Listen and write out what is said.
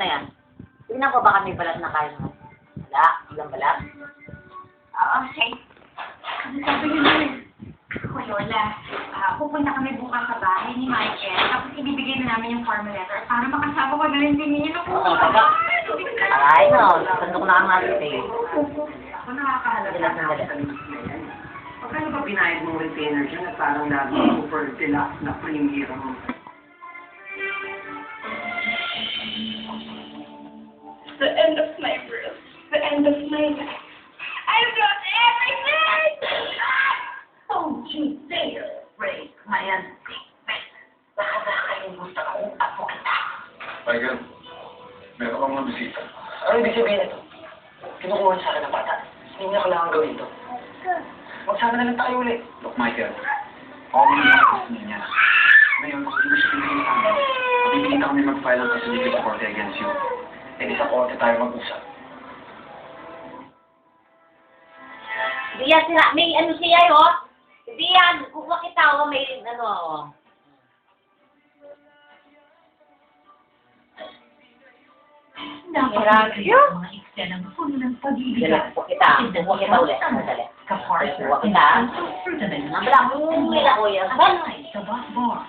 na yan. Tingnan ko baka may balat na kayo mo. Wala. Walang balat. Oo, okay. Kasi sabi nyo na ako, Lola, pupunta kami bukas sa bahay ni Michael, tapos ibibigay na namin yung formal letter para makasama ko na rin si Nino. Oo, baba. Ay, no. Sandok na ang natin eh. Ako nakakahalap Dala na dala. Pagkano ba binayad mong retainer dyan na parang lagi super deluxe na premium? The end of my birth. The end of my life. I've got everything! Don't you dare break my antique. Baka nakakalimutan akong apo kita. Michael, meron kang mga bisita. Ano ibig sabihin ito? Kinukuha sa akin ng bata. Hindi mo na kailangan gawin ito. Magsama na lang tayo ulit. Look, Michael, ako muna yung gusto niya. Ngayon, kung hindi mo siya pinigil sa amin, mabibigyan na kami mag-file ng facility sa korte against you. E di sa korte tayo mag-usap. Hindi yan sila. May ano siya yun? Hindi yan. Kukuha kita o may ano o. Napakagaya ang mga eksena ng puno ng pag-ibig. Kukuha kita. Kukuha kita ulit. Sandali. Kapars, Kukuha kita. fruit of Nabala mo. Hindi ako yan. sa bus bar.